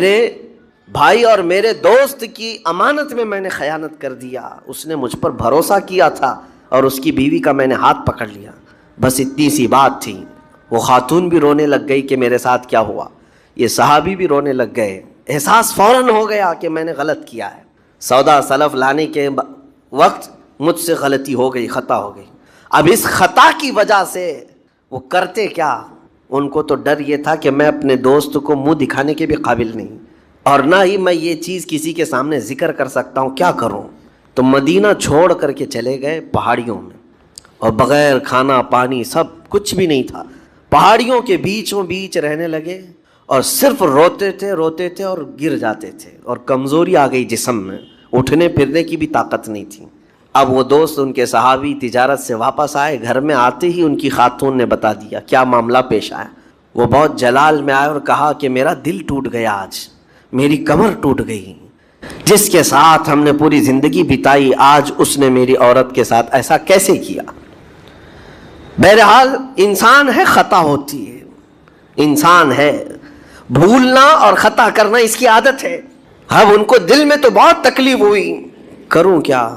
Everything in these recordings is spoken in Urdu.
میرے بھائی اور میرے دوست کی امانت میں نے خیانت کر دیا، اس نے مجھ پر بھروسہ کیا تھا اور اس کی بیوی کا میں نے ہاتھ پکڑ لیا، بس اتنی سی بات تھی۔ وہ خاتون بھی رونے لگ گئی کہ میرے ساتھ کیا ہوا، یہ صحابی بھی رونے لگ گئے، احساس فوراً ہو گیا کہ میں نے غلط کیا ہے، سودا سلف لانے کے وقت مجھ سے غلطی ہو گئی، خطا ہو گئی۔ اب اس خطا کی وجہ سے وہ کرتے کیا، ان کو تو ڈر یہ تھا کہ میں اپنے دوست کو منہ دکھانے کے بھی قابل نہیں، اور نہ ہی میں یہ چیز کسی کے سامنے ذکر کر سکتا ہوں، کیا کروں؟ تو مدینہ چھوڑ کر کے چلے گئے پہاڑیوں میں، اور بغیر کھانا پانی سب کچھ بھی نہیں تھا، پہاڑیوں کے بیچوں بیچ رہنے لگے، اور صرف روتے تھے اور گر جاتے تھے، اور کمزوری آ گئی جسم میں، اٹھنے پھرنے کی بھی طاقت نہیں تھی۔ اب وہ دوست ان کے صحابی تجارت سے واپس آئے، گھر میں آتے ہی ان کی خاتون نے بتا دیا کیا معاملہ پیش آیا۔ وہ بہت جلال میں آئے اور کہا کہ میرا دل ٹوٹ گیا، آج میری کمر ٹوٹ گئی، جس کے ساتھ ہم نے پوری زندگی بتائی آج اس نے میری عورت کے ساتھ ایسا کیسے کیا؟ بہرحال انسان ہے، خطا ہوتی ہے، انسان ہے، بھولنا اور خطا کرنا اس کی عادت ہے۔ اب ان کو دل میں تو بہت تکلیف ہوئی، کروں کیا؟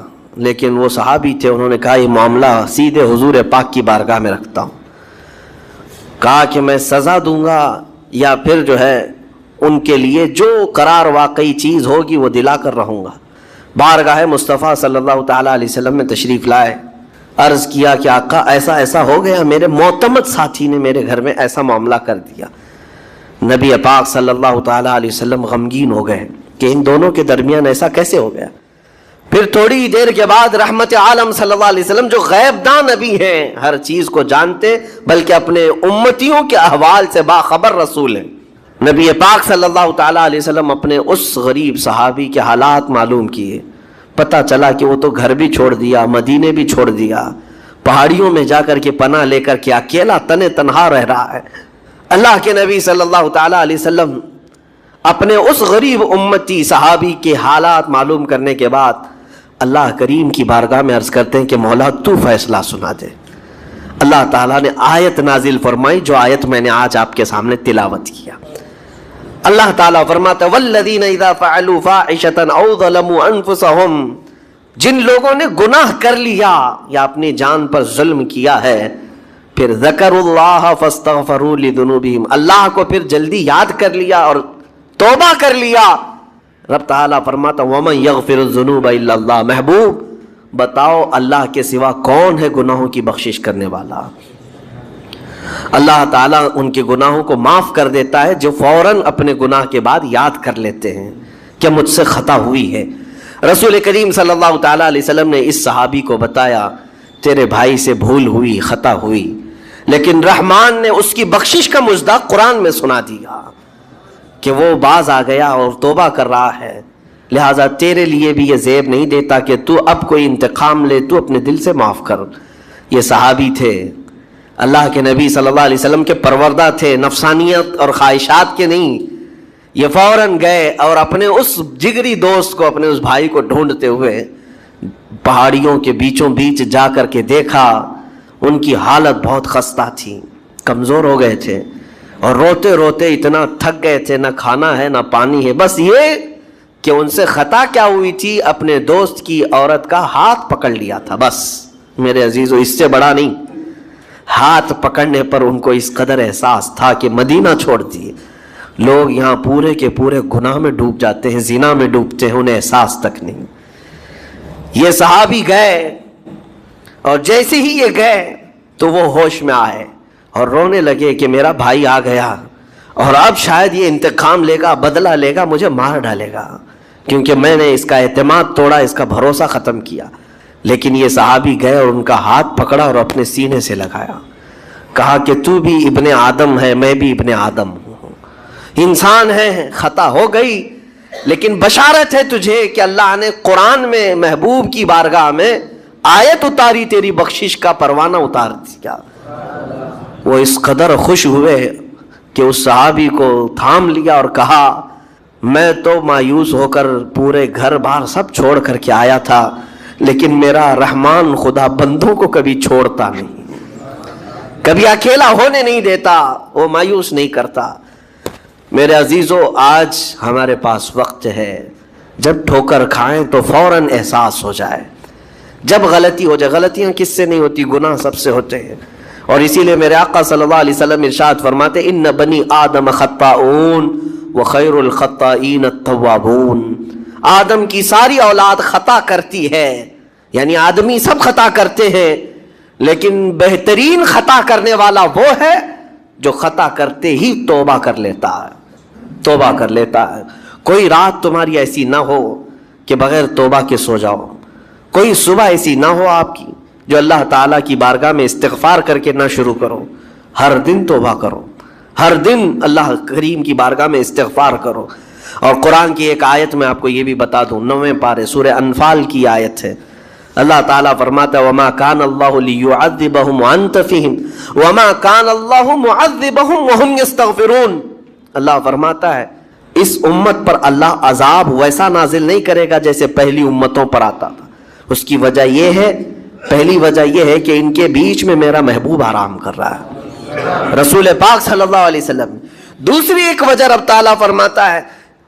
لیکن وہ صحابی تھے، انہوں نے کہا یہ معاملہ سیدھے حضور پاک کی بارگاہ میں رکھتا ہوں، کہا کہ میں سزا دوں گا یا پھر جو ہے ان کے لیے جو قرار واقعی چیز ہوگی وہ دلا کر رہوں گا۔ بارگاہ مصطفیٰ صلی اللہ تعالیٰ علیہ وسلم میں تشریف لائے، عرض کیا کہ آقا ایسا ایسا ہو گیا، میرے معتمد ساتھی نے میرے گھر میں ایسا معاملہ کر دیا۔ نبی پاک صلی اللہ تعالیٰ علیہ وسلم غمگین ہو گئے کہ ان دونوں کے درمیان ایسا کیسے ہو گیا۔ پھر تھوڑی دیر کے بعد رحمت عالم صلی اللہ علیہ وسلم جو غیب داں نبی ہیں، ہر چیز کو جانتے بلکہ اپنے امتیوں کے احوال سے باخبر رسول ہیں، نبی پاک صلی اللہ تعالیٰ علیہ وسلم اپنے اس غریب صحابی کے حالات معلوم کیے، پتہ چلا کہ وہ تو گھر بھی چھوڑ دیا، مدینے بھی چھوڑ دیا، پہاڑیوں میں جا کر کے پناہ لے کر کے اکیلا تنہا رہ رہا ہے۔ اللہ کے نبی صلی اللہ تعالیٰ علیہ وسلم اپنے اس غریب امتی صحابی کے حالات معلوم کرنے کے بعد اللہ کریم کی بارگاہ میں عرض کرتے ہیں کہ مولا تو فیصلہ سنا دے۔ اللہ تعالیٰ نے آیت نازل فرمائی، جو آیت میں نے آج آپ کے سامنے تلاوت کیا۔ اللہ تعالیٰ فرماتا ہے والذین اذا فعلوا فاحشۃ او ظلموا انفسهم، جن لوگوں نے گناہ کر لیا یا اپنی جان پر ظلم کیا ہے، پھر ذکروا اللہ فاستغفروا لذنوبہم، اللہ کو پھر جلدی یاد کر لیا اور توبہ کر لیا۔ رب تعالیٰ فرماتا وَمَن يَغْفِرُ الذُّنُوبَ إِلَّا اللَّهُ، محبوب بتاؤ اللہ کے سوا کون ہے گناہوں کی بخشش کرنے والا؟ اللہ تعالیٰ ان کے گناہوں کو معاف کر دیتا ہے جو فوراً اپنے گناہ کے بعد یاد کر لیتے ہیں کہ مجھ سے خطا ہوئی ہے۔ رسول کریم صلی اللہ تعالیٰ علیہ وسلم نے اس صحابی کو بتایا تیرے بھائی سے بھول ہوئی، خطا ہوئی، لیکن رحمان نے اس کی بخشش کا مصداق قرآن میں سنا دیا کہ وہ باز آ گیا اور توبہ کر رہا ہے، لہٰذا تیرے لیے بھی یہ زیب نہیں دیتا کہ تو اب کوئی انتقام لے، تو اپنے دل سے معاف کر۔ یہ صحابی تھے، اللہ کے نبی صلی اللہ علیہ وسلم کے پروردہ تھے، نفسانیت اور خواہشات کے نہیں۔ یہ فوراً گئے اور اپنے اس جگری دوست کو، اپنے اس بھائی کو ڈھونڈتے ہوئے پہاڑیوں کے بیچوں بیچ جا کر کے دیکھا، ان کی حالت بہت خستہ تھی، کمزور ہو گئے تھے، اور روتے روتے اتنا تھک گئے تھے، نہ کھانا ہے نہ پانی ہے، بس یہ کہ ان سے خطا کیا ہوئی تھی، اپنے دوست کی عورت کا ہاتھ پکڑ لیا تھا، بس میرے عزیزو اس سے بڑا نہیں۔ ہاتھ پکڑنے پر ان کو اس قدر احساس تھا کہ مدینہ چھوڑ دیے، لوگ یہاں پورے کے پورے گناہ میں ڈوب جاتے ہیں، زنا میں ڈوبتے ہیں، انہیں احساس تک نہیں۔ یہ صحابی گئے، اور جیسے ہی یہ گئے تو وہ ہوش میں آئے اور رونے لگے کہ میرا بھائی آ گیا اور اب شاید یہ انتقام لے گا، بدلہ لے گا، مجھے مار ڈالے گا، کیونکہ میں نے اس کا اعتماد توڑا، اس کا بھروسہ ختم کیا۔ لیکن یہ صحابی گئے اور ان کا ہاتھ پکڑا اور اپنے سینے سے لگایا، کہا کہ تو بھی ابن آدم ہے، میں بھی ابن آدم ہوں، انسان ہے، خطا ہو گئی، لیکن بشارت ہے تجھے کہ اللہ نے قرآن میں محبوب کی بارگاہ میں آیت اتاری، تیری بخشش کا پروانہ اتار دیا۔ وہ اس قدر خوش ہوئے کہ اس صحابی کو تھام لیا اور کہا میں تو مایوس ہو کر پورے گھر بار سب چھوڑ کر کے آیا تھا، لیکن میرا رحمان خدا بندوں کو کبھی چھوڑتا نہیں، کبھی اکیلا ہونے نہیں دیتا، وہ مایوس نہیں کرتا۔ میرے عزیزو، آج ہمارے پاس وقت ہے جب ٹھوکر کھائیں تو فوراً احساس ہو جائے، جب غلطی ہو جائے. غلطیاں کس سے نہیں ہوتی؟ گناہ سب سے ہوتے ہیں. اور اسی لیے میرے آقا صلی اللہ علیہ وسلم ارشاد فرماتے ان بنی آدم خطاؤون وخیر الخطائین التوابون. آدم کی ساری اولاد خطا کرتی ہے، یعنی آدمی سب خطا کرتے ہیں، لیکن بہترین خطا کرنے والا وہ ہے جو خطا کرتے ہی توبہ کر لیتا ہے. توبہ کر لیتا ہے. کوئی رات تمہاری ایسی نہ ہو کہ بغیر توبہ کے سو جاؤ. کوئی صبح ایسی نہ ہو آپ کی جو اللہ تعالیٰ کی بارگاہ میں استغفار کر کے نہ شروع کرو. ہر دن توبہ کرو، ہر دن اللہ کریم کی بارگاہ میں استغفار کرو. اور قرآن کی ایک آیت میں آپ کو یہ بھی بتا دوں، 9ویں پارے سورہ انفال کی آیت ہے. اللہ تعالیٰ فرماتا ہے وَمَا كَانَ اللَّهُ لِيُعَذِّبَهُمْ وَأَنْتَ فِيهِمْ وَمَا كَانَ اللَّهُ مُعَذِّبَهُمْ وَهُمْ يَسْتَغْفِرُونَ. اللہ فرماتا ہے اس امت پر اللہ عذاب ویسا نازل نہیں کرے گا جیسے پہلی امتوں پر آتا تھا. اس کی وجہ یہ ہے، پہلی وجہ یہ ہے کہ ان کے بیچ میں میرا محبوب آرام کر رہا ہے، رسول پاک صلی اللہ علیہ وسلم. دوسری ایک وجہ رب تعالیٰ فرماتا ہے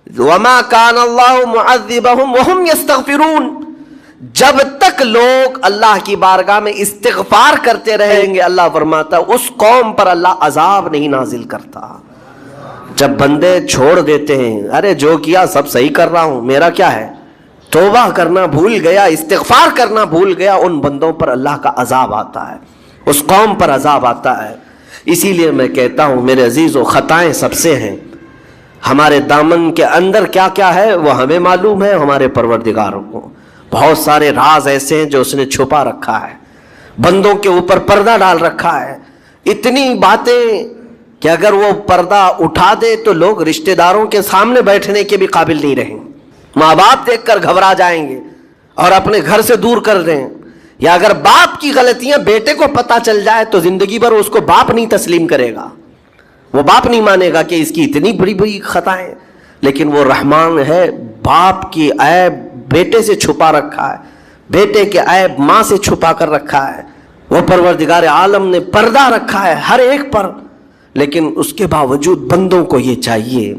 وَمَا كَانَ اللَّهُ مُعَذِّبَهُمْ وَهُمْ يَسْتَغْفِرُونَ. جب تک لوگ اللہ کی بارگاہ میں استغفار کرتے رہیں گے، اللہ فرماتا ہے اس قوم پر اللہ عذاب نہیں نازل کرتا. جب بندے چھوڑ دیتے ہیں، ارے جو کیا سب صحیح کر رہا ہوں، میرا کیا ہے، توبہ کرنا بھول گیا، استغفار کرنا بھول گیا، ان بندوں پر اللہ کا عذاب آتا ہے، اس قوم پر عذاب آتا ہے. اسی لیے میں کہتا ہوں میرے عزیزو، خطائیں سب سے ہیں. ہمارے دامن کے اندر کیا کیا ہے وہ ہمیں معلوم ہے، ہمارے پروردگار کو. بہت سارے راز ایسے ہیں جو اس نے چھپا رکھا ہے، بندوں کے اوپر پردہ ڈال رکھا ہے. اتنی باتیں کہ اگر وہ پردہ اٹھا دے تو لوگ رشتہ داروں کے سامنے بیٹھنے کے بھی قابل نہیں رہیں. ماں باپ دیکھ کر گھبرا جائیں گے اور اپنے گھر سے دور کر دیں. یا اگر باپ کی غلطیاں بیٹے کو پتہ چل جائے تو زندگی بھر اس کو باپ نہیں تسلیم کرے گا، وہ باپ نہیں مانے گا کہ اس کی اتنی بڑی بڑی خطائیں. لیکن وہ رحمان ہے، باپ کی عیب بیٹے سے چھپا رکھا ہے، بیٹے کے عیب ماں سے چھپا کر رکھا ہے. وہ پروردگار عالم نے پردہ رکھا ہے ہر ایک پر. لیکن اس کے باوجود بندوں کو یہ چاہیے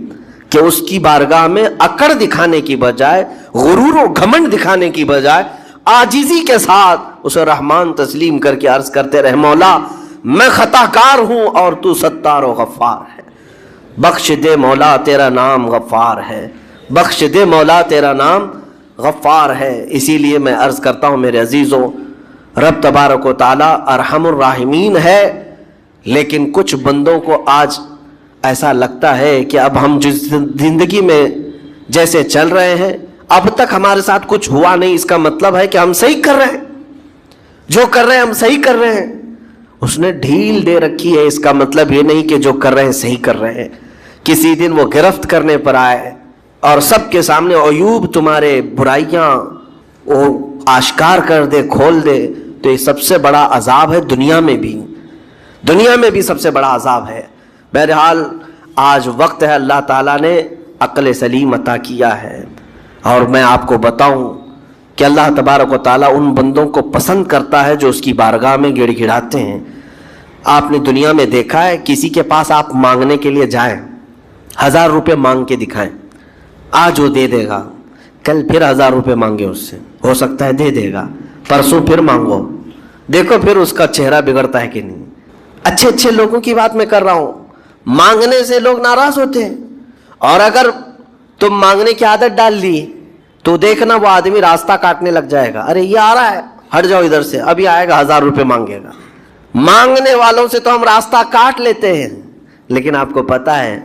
کہ اس کی بارگاہ میں اکڑ دکھانے کی بجائے، غرور و گھمنڈ دکھانے کی بجائے عاجزی کے ساتھ اسے رحمان تسلیم کر کے عرض کرتے رہے مولا میں خطا کار ہوں اور تو ستار و غفار ہے، بخش دے مولا تیرا نام غفار ہے، بخش دے مولا تیرا نام غفار ہے. اسی لیے میں عرض کرتا ہوں میرے عزیزوں، رب تبارک و تعالی ارحم الراحمین ہے. لیکن کچھ بندوں کو آج ایسا لگتا ہے کہ اب ہم جس زندگی میں جیسے چل رہے ہیں اب تک ہمارے ساتھ کچھ ہوا نہیں، اس کا مطلب ہے کہ ہم صحیح کر رہے ہیں، جو کر رہے ہیں ہم صحیح کر رہے ہیں. اس نے ڈھیل دے رکھی ہے، اس کا مطلب یہ نہیں کہ جو کر رہے ہیں صحیح کر رہے ہیں. کسی دن وہ گرفت کرنے پر آئے اور سب کے سامنے عیوب تمہارے برائیاں وہ آشکار کر دے، کھول دے، تو یہ سب سے بڑا عذاب ہے. دنیا میں بھی سب سے بڑا عذاب ہے. بہرحال آج وقت ہے، اللہ تعالیٰ نے عقل سلیم عطا کیا ہے. اور میں آپ کو بتاؤں کہ اللہ تبارک و تعالیٰ ان بندوں کو پسند کرتا ہے جو اس کی بارگاہ میں گڑ گڑاتے ہیں. آپ نے دنیا میں دیکھا ہے کسی کے پاس آپ مانگنے کے لیے جائیں، 1000 روپے مانگ کے دکھائیں، آج وہ دے دے گا، کل پھر 1000 روپے مانگے اس سے، ہو سکتا ہے دے دے گا، پرسوں پھر مانگو، دیکھو پھر اس کا چہرہ بگڑتا ہے کہ نہیں. اچھے لوگوں کی بات میں کر رہا ہوں. مانگنے سے لوگ ناراض ہوتے ہیں، اور اگر تم مانگنے کی عادت ڈال لی تو دیکھنا وہ آدمی راستہ کاٹنے لگ جائے گا، ارے یہ آ رہا ہے ہٹ جاؤ ادھر سے، ابھی آئے گا 1000 روپے مانگے گا. مانگنے والوں سے تو ہم راستہ کاٹ لیتے ہیں. لیکن آپ کو پتا ہے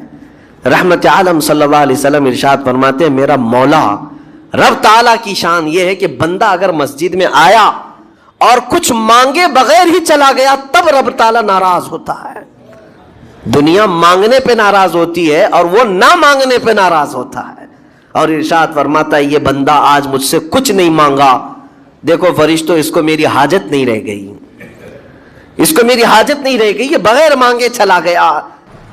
رحمت عالم صلی اللہ علیہ وسلم ارشاد فرماتے ہیں میرا مولا رب تعالیٰ کی شان یہ ہے کہ بندہ اگر مسجد میں آیا اور کچھ مانگے بغیر ہی چلا گیا تب رب تعالیٰ ناراض ہوتا ہے. دنیا مانگنے پہ ناراض ہوتی ہے اور وہ نہ مانگنے پہ ناراض ہوتا ہے. اور ارشاد فرماتا ہے یہ بندہ آج مجھ سے کچھ نہیں مانگا، دیکھو فرشتوں اس کو میری حاجت نہیں رہ گئی، اس کو میری حاجت نہیں رہ گئی، یہ بغیر مانگے چلا گیا.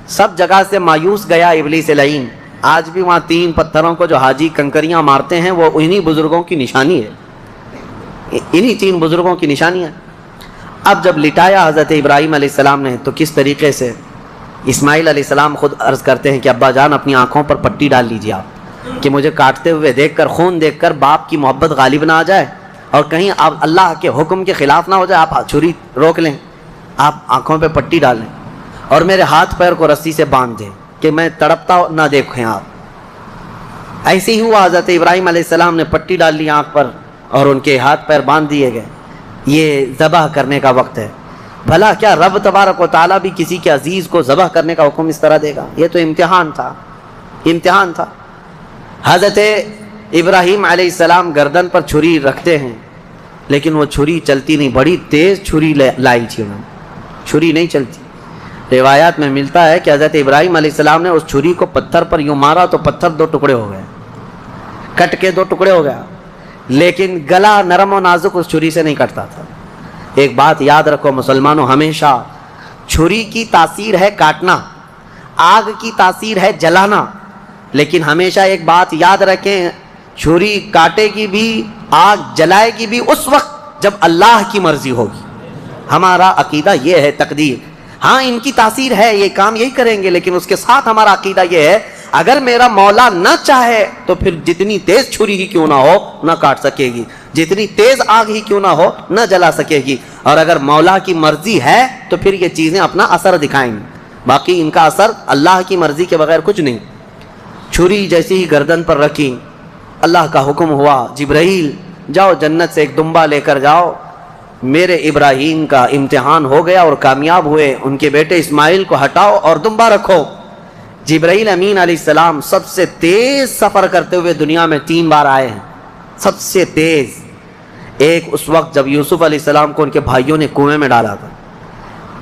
سب جگہ سے مایوس گیا ابلیس لعین. آج بھی وہاں 3 پتھروں کو جو حاجی کنکریاں مارتے ہیں وہ انہی بزرگوں کی نشانی ہے، انہی 3 بزرگوں کی نشانی ہے. اب جب لٹایا حضرت ابراہیم علیہ السلام نے تو کس طریقے سے اسماعیل علیہ السلام خود عرض کرتے ہیں کہ ابا جان اپنی آنکھوں پر پٹی ڈال لیجیے آپ، کہ مجھے کاٹتے ہوئے دیکھ کر، خون دیکھ کر باپ کی محبت غالب نہ آ جائے اور کہیں آپ اللہ کے حکم کے خلاف نہ ہو جائے، آپ چھری روک لیں، آپ آنکھوں پہ پٹی ڈالیں اور میرے ہاتھ پیر کو رسی سے باندھ دیں کہ میں تڑپتا نہ دیکھیں آپ۔ ایسے ہی ہوا، حضرت ابراہیم علیہ السلام نے پٹی ڈال لی آنکھ پر اور ان کے ہاتھ پیر باندھ دیے گئے۔ یہ ذبح کرنے کا وقت ہے۔ بھلا کیا رب تبارک و تعالیٰ بھی کسی کے عزیز کو ذبح کرنے کا حکم اس طرح دے گا؟ یہ تو امتحان تھا، امتحان تھا۔ حضرت ابراہیم علیہ السلام گردن پر چھری رکھتے ہیں لیکن وہ چھری چلتی نہیں، بڑی تیز چھری لائی تھی انہوں نے، چھری نہیں چلتی۔ روایات میں ملتا ہے کہ حضرت ابراہیم علیہ السلام نے اس چھری کو پتھر پر یوں مارا تو پتھر 2 ٹکڑے ہو گئے، کٹ کے 2 ٹکڑے ہو گیا، لیکن گلا نرم و نازک اس چھری سے نہیں کٹتا تھا۔ ایک بات یاد رکھو مسلمانوں، ہمیشہ چھری کی تاثیر ہے کاٹنا، آگ کی تاثیر ہے جلانا، لیکن ہمیشہ ایک بات یاد رکھیں، چھری کاٹے گی بھی، آگ جلائے گی بھی اس وقت جب اللہ کی مرضی ہوگی۔ ہمارا عقیدہ یہ ہے، تقدیر، ہاں ان کی تاثیر ہے، یہ کام یہی کریں گے، لیکن اس کے ساتھ ہمارا عقیدہ یہ ہے اگر میرا مولا نہ چاہے تو پھر جتنی تیز چھری ہی کیوں نہ ہو نہ کاٹ سکے گی، جتنی تیز آگ ہی کیوں نہ ہو نہ جلا سکے گی، اور اگر مولا کی مرضی ہے تو پھر یہ چیزیں اپنا اثر دکھائیں گی، باقی ان کا اثر اللہ کی مرضی کے بغیر کچھ نہیں۔ چھری جیسی ہی گردن پر رکھی، اللہ کا حکم ہوا، جبرائیل جاؤ جنت سے ایک دمبا لے کر جاؤ، میرے ابراہیم کا امتحان ہو گیا اور کامیاب ہوئے، ان کے بیٹے اسماعیل کو ہٹاؤ اور دمبا رکھو۔ جبرائیل امین علیہ السلام سب سے تیز سفر کرتے ہوئے دنیا میں 3 بار آئے ہیں، سب سے تیز۔ ایک اس وقت جب یوسف علیہ السلام کو ان کے بھائیوں نے کنویں میں ڈالا تھا،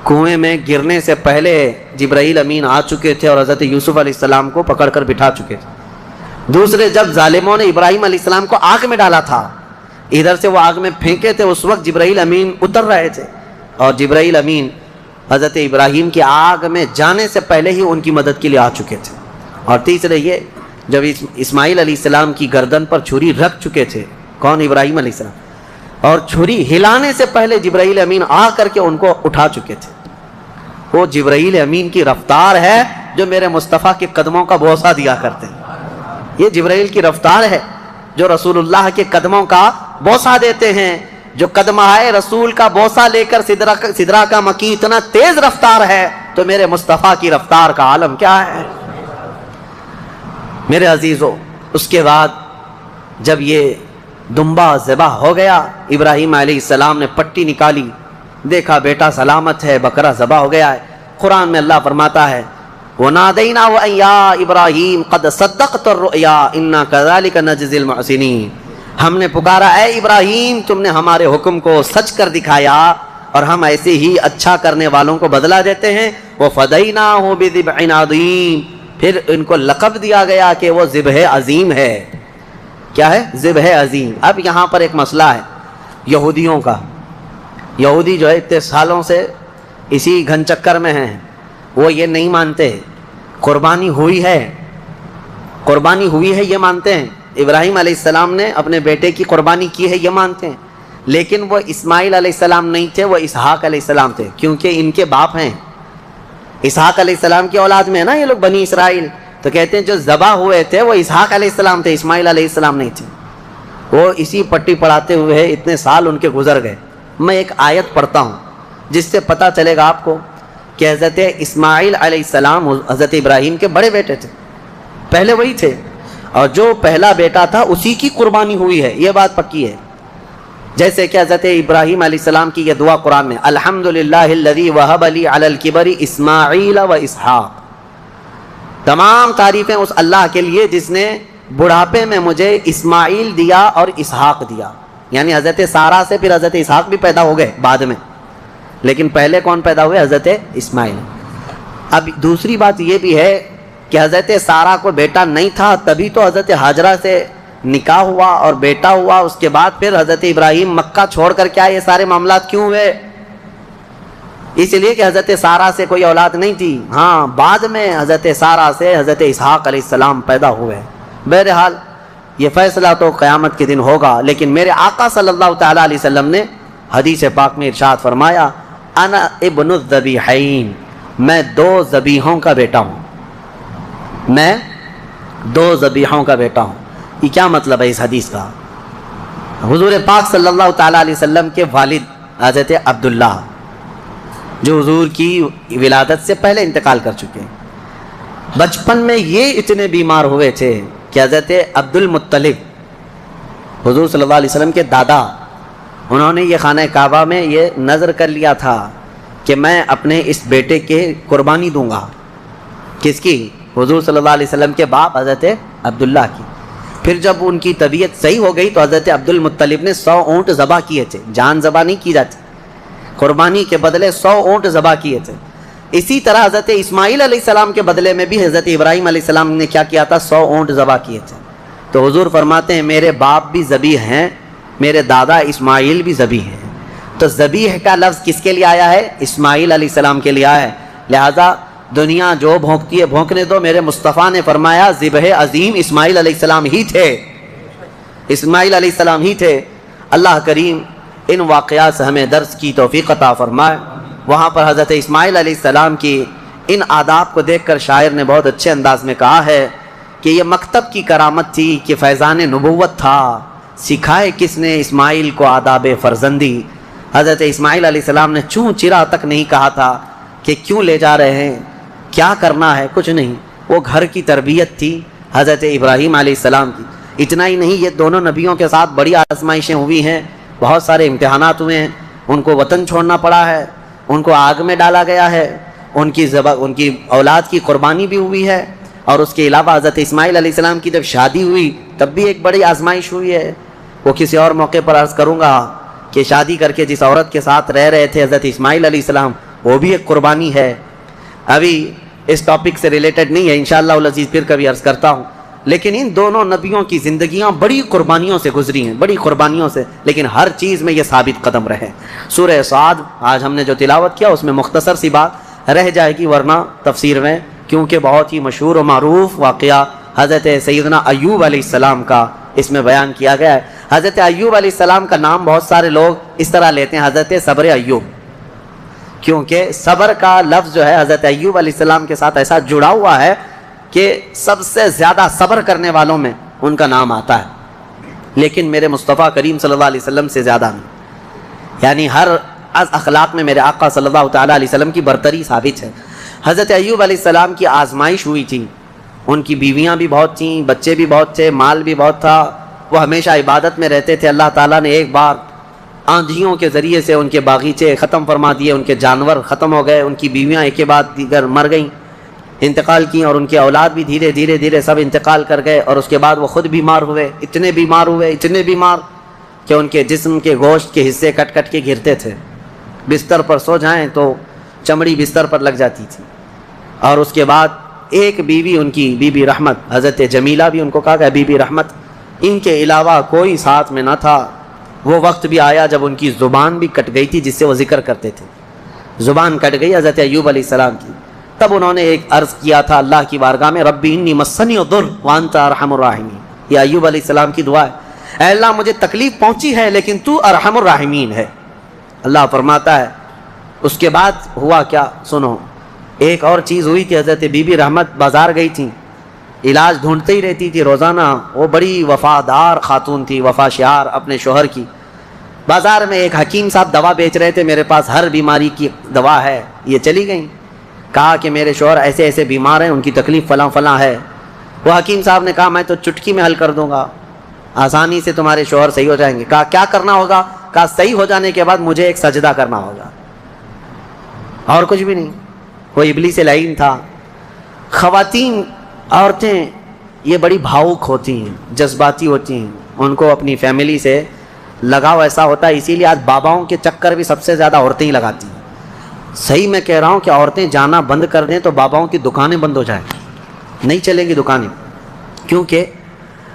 کنویں میں گرنے سے پہلے جبرائیل امین آ چکے تھے اور حضرت یوسف علیہ السلام کو پکڑ کر بٹھا چکے تھے۔ دوسرے جب ظالموں نے ابراہیم علیہ السلام کو آگ میں ڈالا تھا، ادھر سے وہ آگ میں پھینکے تھے، اس وقت جبرائیل امین اتر رہے تھے اور جبرائیل امین حضرت ابراہیم کی آگ میں جانے سے پہلے ہی ان کی مدد کے لیے آ چکے تھے۔ اور تیسرے یہ جب اسماعیل علیہ السلام کی گردن پر چھری رکھ چکے تھے، کون؟ ابراہیم علیہ السلام، اور چھری ہلانے سے پہلے جبرائیل امین آ کر کے ان کو اٹھا چکے تھے۔ وہ جبرائیل امین کی رفتار ہے جو میرے مصطفیٰ کے قدموں کا بوسہ دیا کرتے ہیں، یہ جبرائیل کی رفتار ہے جو رسول اللہ کے قدموں کا بوسہ دیتے ہیں۔ جو قدمہائے رسول کا بوسہ لے کر سدرہ کا مکی اتنا تیز رفتار ہے تو میرے مصطفیٰ کی رفتار کا عالم کیا ہے؟ میرے عزیزو، اس کے بعد جب یہ دمبا ذبح ہو گیا، ابراہیم علیہ السلام نے پٹی نکالی، دیکھا بیٹا سلامت ہے، بکرا ذبح ہو گیا ہے۔ قرآن میں اللہ فرماتا ہے وَنَادَيْنَاهُ أَن يَا إِبْرَاهِيمُ قَدْ صَدَّقْتَ الرُّؤْيَا إِنَّا كَذَلِكَ نَجْزِي الْمُحْسِنِينَ۔ ہم نے پکارا، اے ابراہیم تم نے ہمارے حکم کو سچ کر دکھایا اور ہم ایسے ہی اچھا کرنے والوں کو بدلہ دیتے ہیں۔ وَفَدَيْنَاهُ بِذِبْحٍ عَظِيمٍ، پھر ان کو لقب دیا گیا کہ وہ ذبح عظیم ہے۔ کیا ہے؟ ذبح عظیم۔ اب یہاں پر ایک مسئلہ ہے یہودیوں کا۔ یہودی جو ہے اتنے سالوں سے اسی گھن چکر میں ہیں، وہ یہ نہیں مانتے قربانی ہوئی ہے، قربانی ہوئی ہے یہ مانتے ہیں، ابراہیم علیہ السلام نے اپنے بیٹے کی قربانی کی ہے یہ مانتے ہیں، لیکن وہ اسماعیل علیہ السلام نہیں تھے، وہ اسحاق علیہ السلام تھے، کیونکہ ان کے باپ ہیں اسحاق علیہ السلام کی اولاد میں ہے نا یہ لوگ بنی اسرائیل، تو کہتے ہیں جو ذبح ہوئے تھے وہ اسحاق علیہ السلام تھے، اسماعیل علیہ السلام نہیں تھے۔ وہ اسی پٹی پڑھاتے ہوئے اتنے سال ان کے گزر گئے۔ میں ایک آیت پڑھتا ہوں جس سے پتہ چلے گا آپ کو کہ حضرت اسماعیل علیہ السلام حضرت ابراہیم کے بڑے بیٹے تھے، پہلے وہی تھے، اور جو پہلا بیٹا تھا اسی کی قربانی ہوئی ہے، یہ بات پکی ہے۔ جیسے کہ حضرت ابراہیم علیہ السلام کی یہ دعا قرآن میں، الحمدللہ الذی وہب لی علی الکبر اسماعیل و اسحاق، تمام تعریفیں اس اللہ کے لیے جس نے بڑھاپے میں مجھے اسماعیل دیا اور اسحاق دیا، یعنی حضرت سارہ سے پھر حضرت اسحاق بھی پیدا ہو گئے بعد میں، لیکن پہلے کون پیدا ہوئے؟ حضرت اسماعیل۔ اب دوسری بات یہ بھی ہے کہ حضرت سارہ کو بیٹا نہیں تھا، تبھی تو حضرت ہاجرہ سے نکاح ہوا اور بیٹا ہوا، اس کے بعد پھر حضرت ابراہیم مکہ چھوڑ کر کے آئے۔ یہ سارے معاملات کیوں ہوئے؟ اس لیے کہ حضرت سارہ سے کوئی اولاد نہیں تھی، ہاں بعد میں حضرت سارہ سے حضرت اسحاق علیہ السلام پیدا ہوئے۔ بہرحال یہ فیصلہ تو قیامت کے دن ہوگا، لیکن میرے آقا صلی اللہ تعالیٰ علیہ وسلم نے حدیث پاک میں ارشاد فرمایا، انا ابن الذبیحین، میں 2 ذبیحوں کا بیٹا ہوں، میں 2 ذبیحوں کا بیٹا ہوں۔ یہ کیا مطلب ہے اس حدیث کا؟ حضور پاک صلی اللہ تعالیٰ علیہ وسلم کے والد حضرت عبداللہ جو حضور کی ولادت سے پہلے انتقال کر چکے ہیں، بچپن میں یہ اتنے بیمار ہوئے تھے کہ حضرت عبد المطلب حضور صلی اللہ علیہ وسلم کے دادا، انہوں نے یہ خانہ کعبہ میں یہ نذر کر لیا تھا کہ میں اپنے اس بیٹے کے قربانی دوں گا۔ کس کی؟ حضور صلی اللہ علیہ وسلم کے باپ حضرت عبداللہ کی۔ پھر جب ان کی طبیعت صحیح ہو گئی تو حضرت عبد المطلب نے 100 اونٹ ذبح کیے تھے، جان ذبح نہیں کی جاتی، قربانی کے بدلے 100 اونٹ ذبح کیے تھے۔ اسی طرح حضرت اسماعیل علیہ السلام کے بدلے میں بھی حضرت ابراہیم علیہ السلام نے کیا کیا تھا؟ 100 اونٹ ذبح کیے تھے۔ تو حضور فرماتے ہیں میرے باپ بھی ذبیح ہیں، میرے دادا اسماعیل بھی ذبیح ہیں۔ تو ذبیح کا لفظ کس کے لیے آیا ہے؟ اسماعیل علیہ السلام کے لیے آیا ہے۔ لہذا دنیا جو بھونکتی ہے بھونکنے دو، میرے مصطفیٰ نے فرمایا ذبح عظیم اسماعیل علیہ السلام ہی تھے، اسماعیل علیہ السلام ہی تھے۔ اللہ کریم ان واقعات سے ہمیں درس کی توفیق عطا فرمائے۔ وہاں پر حضرت اسماعیل علیہ السلام کی ان آداب کو دیکھ کر شاعر نے بہت اچھے انداز میں کہا ہے کہ یہ مکتب کی کرامت تھی کہ فیضان نبوت تھا، سکھائے کس نے اسماعیل کو آداب فرزندی۔ حضرت اسماعیل علیہ السلام نے چوں چرا تک نہیں کہا تھا کہ کیوں لے جا رہے ہیں، کیا کرنا ہے، کچھ نہیں۔ وہ گھر کی تربیت تھی حضرت ابراہیم علیہ السلام کی۔ اتنا ہی نہیں، یہ دونوں نبیوں کے ساتھ بڑی آزمائشیں ہوئی ہیں، بہت سارے امتحانات ہوئے ہیں، ان کو وطن چھوڑنا پڑا ہے، ان کو آگ میں ڈالا گیا ہے، ان کی اولاد کی قربانی بھی ہوئی ہے، اور اس کے علاوہ حضرت اسماعیل علیہ السلام کی جب شادی ہوئی تب بھی ایک بڑی آزمائش ہوئی ہے۔ وہ کسی اور موقع پر عرض کروں گا کہ شادی کر کے جس عورت کے ساتھ رہ رہے تھے حضرت اسماعیل علیہ السلام، وہ بھی ایک قربانی ہے۔ ابھی اس ٹاپک سے ریلیٹڈ نہیں ہے، انشاءاللہ العزیز پھر کبھی عرض کرتا ہوں، لیکن ان دونوں نبیوں کی زندگیاں بڑی قربانیوں سے گزری ہیں، بڑی قربانیوں سے، لیکن ہر چیز میں یہ ثابت قدم رہے۔ سورہ صاد آج ہم نے جو تلاوت کیا اس میں مختصر سی بات رہ جائے گی، ورنہ تفسیر میں کیونکہ بہت ہی مشہور و معروف واقعہ حضرت سیدنا ایوب علیہ السلام کا اس میں بیان کیا گیا ہے۔ حضرت ایوب علیہ السلام کا نام بہت سارے لوگ اس طرح لیتے ہیں، حضرت صبر ایوب، کیونکہ صبر کا لفظ جو ہے حضرت ایوب علیہ السلام کے ساتھ ایسا جڑا ہوا ہے کہ سب سے زیادہ صبر کرنے والوں میں ان کا نام آتا ہے، لیکن میرے مصطفیٰ کریم صلی اللہ علیہ وسلم سے زیادہ نہیں، یعنی ہر از اخلاق میں میرے آقا صلی اللہ تعالیٰ علیہ وسلم کی برتری ثابت ہے۔ حضرت ایوب علیہ السلام کی آزمائش ہوئی تھی، ان کی بیویاں بھی بہت تھیں، بچے بھی بہت تھے، مال بھی بہت تھا، وہ ہمیشہ عبادت میں رہتے تھے۔ اللہ تعالیٰ نے ایک بار آندھیوں کے ذریعے سے ان کے باغیچے ختم فرما دیے، ان کے جانور ختم ہو گئے، ان کی بیویاں ایک کے بعد دیگر مر گئیں، انتقال کیں، اور ان کی اولاد بھی دھیرے دھیرے سب انتقال کر گئے، اور اس کے بعد وہ خود بیمار ہوئے، اتنے بیمار کہ ان کے جسم کے گوشت کے حصے کٹ کٹ کے گرتے تھے، بستر پر سو جائیں تو چمڑی بستر پر لگ جاتی تھی۔ اور اس کے بعد ایک بیوی ان کی بی بی رحمت، حضرت جمیلہ بھی ان کو کہا گیا بی بی رحمت، ان کے علاوہ کوئی ساتھ میں نہ تھا۔ وہ وقت بھی آیا جب ان کی زبان بھی کٹ گئی تھی جس سے وہ ذکر کرتے تھے، زبان کٹ گئی حضرت ایوب علیہ السلام کی۔ تب انہوں نے ایک عرض کیا تھا اللہ کی بارگاہ میں، ربی انی مسنی الضر وانت ارحم الراحمین، یہ ایوب علیہ السلام کی دعا ہے، اے اللہ مجھے تکلیف پہنچی ہے لیکن تو ارحم الراحمین ہے۔ اللہ فرماتا ہے اس کے بعد ہوا کیا سنو، ایک اور چیز ہوئی تھی، حضرت بی بی رحمت بازار گئی تھی، علاج ڈھونڈتے ہی رہتی تھی روزانہ، وہ بڑی وفادار خاتون تھی، وفا شعار اپنے شوہر کی۔ بازار میں ایک حکیم صاحب دوا بیچ رہے تھے، میرے پاس ہر بیماری کی دوا ہے، یہ چلی گئیں، کہا کہ میرے شوہر ایسے ایسے بیمار ہیں، ان کی تکلیف فلاں فلاں ہے۔ وہ حکیم صاحب نے کہا میں تو چٹکی میں حل کر دوں گا، آسانی سے تمہارے شوہر صحیح ہو جائیں گے۔ کہا کیا کرنا ہوگا؟ کہا صحیح ہو جانے کے بعد مجھے ایک سجدہ کرنا ہوگا، اور کچھ بھی نہیں۔ وہ ابلیس لعین تھا۔ خواتین، عورتیں یہ بڑی بھاؤک ہوتی ہیں، جذباتی ہوتی ہیں، ان کو اپنی فیملی سے لگاؤ ایسا ہوتا ہے، اسی لیے آج باباؤں کے چکر بھی سب سے زیادہ عورتیں ہی لگاتی ہیں۔ صحیح میں کہہ رہا ہوں کہ عورتیں جانا بند کر دیں تو باباؤں کی دکانیں بند ہو جائیں، نہیں چلیں گی دکانیں، کیونکہ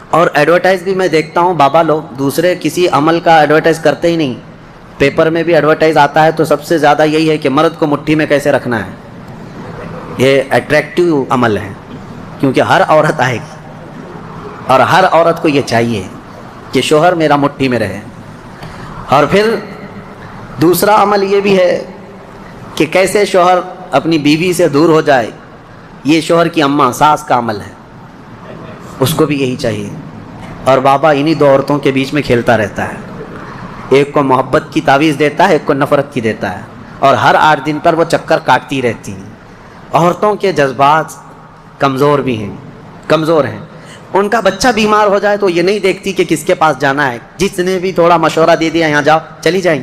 اور ایڈورٹائز بھی میں دیکھتا ہوں بابا لوگ دوسرے کسی عمل کا ایڈورٹائز کرتے ہی نہیں، پیپر میں بھی ایڈورٹائز آتا ہے تو سب سے زیادہ یہی ہے کہ مرد کو مٹھی میں کیسے رکھنا ہے۔ یہ اٹریکٹیو عمل ہے، کیونکہ ہر عورت آئے گی اور ہر عورت کو یہ چاہیے کہ شوہر میرا مٹھی میں رہے۔ اور پھر دوسرا عمل یہ بھی ہے کہ کیسے شوہر اپنی بیوی سے دور ہو جائے، یہ شوہر کی اماں ساس کا عمل ہے، اس کو بھی یہی چاہیے. اور بابا انہی دو عورتوں کے بیچ میں کھیلتا رہتا ہے، ایک کو محبت کی تعویذ دیتا ہے، ایک کو نفرت کی دیتا ہے، اور ہر 8 دن پر وہ چکر کاٹتی رہتی ہیں. عورتوں کے جذبات کمزور بھی ہیں، کمزور ہیں. ان کا بچہ بیمار ہو جائے تو یہ نہیں دیکھتی کہ کس کے پاس جانا ہے، جس نے بھی تھوڑا مشورہ دے دیا یہاں جاؤ چلی جائیں